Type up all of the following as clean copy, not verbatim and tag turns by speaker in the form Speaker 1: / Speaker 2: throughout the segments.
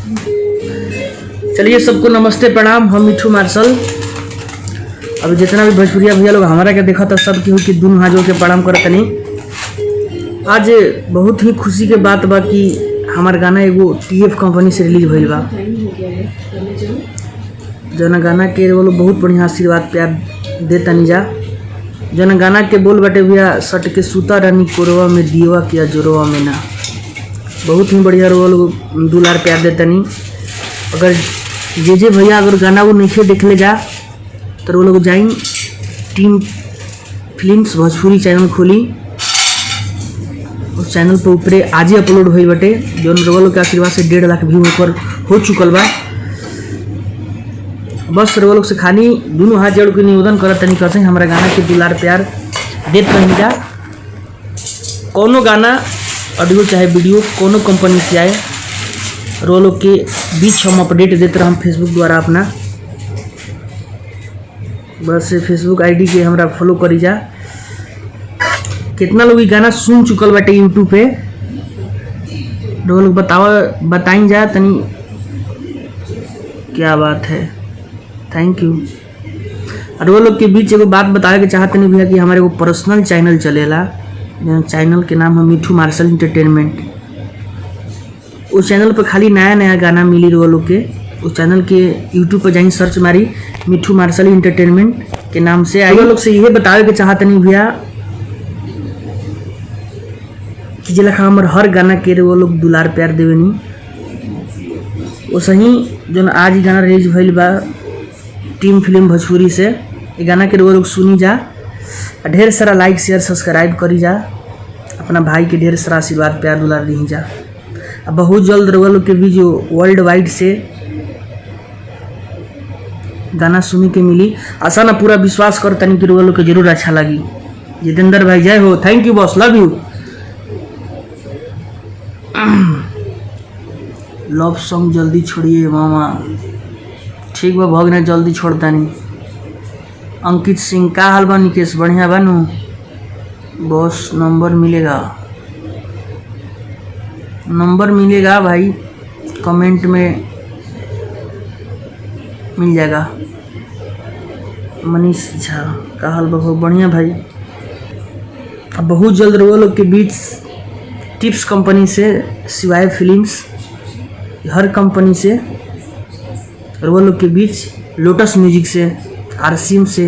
Speaker 1: चलिए सबको नमस्ते प्रणाम। हम मिठू मार्शल। अब जितना भी भोजपुरिया भैया लोग हमारा क्या देखा था सब केहू कि दुनू हाथ जोड़ के प्रणाम करत तनी। आज बहुत ही खुशी के बात बा कि हमार गाना एगो TF कंपनी से रिलीज भइल बा। जना गाना के वो लोग बहुत बढ़िया आशीर्वाद प्यार दे तनी जा। जना गाना के बोल बाटे भैया सट के सूता रानी कोरवा में दियवा किया जोरवा में ना। बहुत ही बढ़िया वो लोग दुलार प्यार दे तनी। अगर जे भैया अगर गाना वो नहीं देख ले जा तो वो लोग जाइन टीम फिल्म्स भोजपुरी चैनल खोली। उस चैनल पर ऊपरे आज ही अपलोड हुई बटे जो वो लोग के आशीर्वाद से 1.5 लाख व्यू ऊपर हो चुकल बा। बस वो लोग से खाली दोनों हाथ जोड़ के निवेदन करत तनी कहते हैं हमारा गाना के दुलार प्यार देत रही जा। कोनो गाना ऑडियो चाहे वीडियो कोनो कंपनी से आए रो लोग के बीच हम अपडेट देते रह फेसबुक द्वारा अपना। बस फेसबुक आईडी के हमरा फॉलो करी जा। कितना लोग ये गाना सुन चुकल बाटे यूट्यूब पे रो लोग बताई जा तनी। क्या बात है, थैंक यू। और वो लोग के बीच एगो बात बतावे के चाहते नहीं भैया कि हमारे वो पर्सनल चैनल चलेला। चैनल के नाम है मिठू मार्शल इंटरटेनमेंट। उस चैनल पर खाली नया नया गाना मिली वो लोग के। उस चैनल के यूट्यूब पर जाइन सर्च मारी मिठू मार्शल इंटरटेनमेंट के नाम से आई। वो लोग से ये बतावे के चाहते नहीं भैया कि जे लखा हमार हर गाना के वो लोग दुलार प्यार देवे नहीं। वो सही जो आज ही गाना रिलीज भइल बा टीम फिल्म भोजपुरी से। ये गाना के वो लोग सुनी जा। ढेर सारा लाइक शेयर सब्सक्राइब करी जा। अपना भाई के ढेर सारा आशीर्वाद प्यार दुलार दी जा। अब बहुत जल्द रउआ लोग के भी जो वर्ल्ड वाइड से गाना सुनी के मिली। आशा ना पूरा विश्वास कर तनी कि रउआ लोग के जरूर अच्छा लगी। जितेंद्र भाई जय हो, thank you boss, love you. Love song जल्दी छोड़िए मामा। ठीक बा भगना जल्दी छोड़ता नहीं। अंकित सिंह का हाल बा निकेश, बढ़िया बनू बॉस। नंबर मिलेगा भाई, कमेंट में मिल जाएगा। मनीष झा का हाल बा, बढ़िया भाई। अब बहुत जल्द वो लोग के बीच टिप्स कंपनी से सिवाय फिल्म्स हर कंपनी से वो लोग के बीच लोटस म्यूजिक से RCM से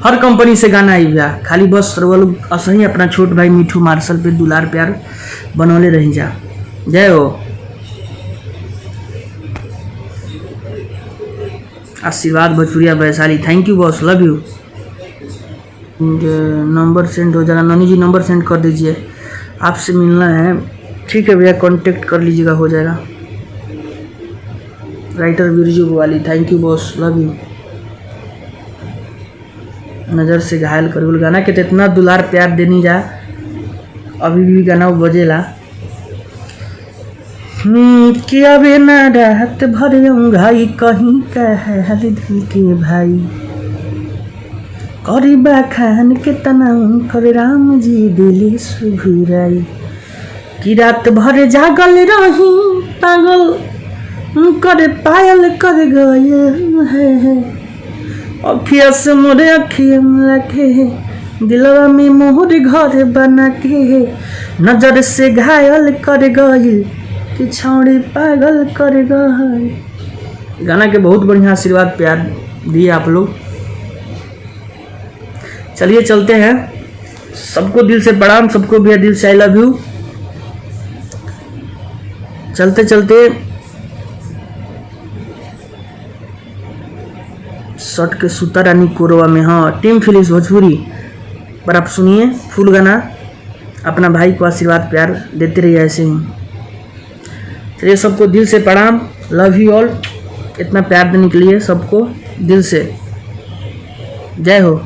Speaker 1: हर कंपनी से गाना आई भैया। खाली बस वो लोग असही अपना छोट भाई मिठू मार्शल पे दुलार प्यार बनौले रही जा। जय हो। आशीर्वाद Bhojpuriya Vaishali, thank you boss, love you. Number send हो जाएगा। ननी जी नंबर सेंड कर दीजिए, आपसे मिलना है। ठीक है भैया, कांटेक्ट कर लीजिएगा, हो जाएगा। राइटर बिरजू वाली, thank you boss, love you. नज़र से घायल कर गाना के तो इतना दुलार प्यार देनी जा। अभी भी गाना बजेला कि अबे ना रात भर घाई कहीं कह दिल के भाई करीबा खान के तनाव कर राम जी दिली सुघुराई कि रात भर जागल रही पागल करे पायल कर गए है अखिया से मोरे अखिया में रखे दिलवा में मोहर घर बना के नजर से घायल कर गई कि छौड़ी पागल कर गई। गाना के बहुत बढ़िया आशीर्वाद प्यार दिए आप लोग। चलिए चलते हैं। सबको दिल से प्रणाम, सबको भी दिल से आई लव यू। चलते चलते सट के सूता रानी कोरवा में, हाँ टीम फिल्म्स भोजपुरी पर आप सुनिए फुल गाना। अपना भाई को आशीर्वाद प्यार देते रहिए ऐसे ही। चलिए सबको दिल से प्रणाम, लव यू ऑल। इतना प्यार देने के लिए सबको दिल से जय हो।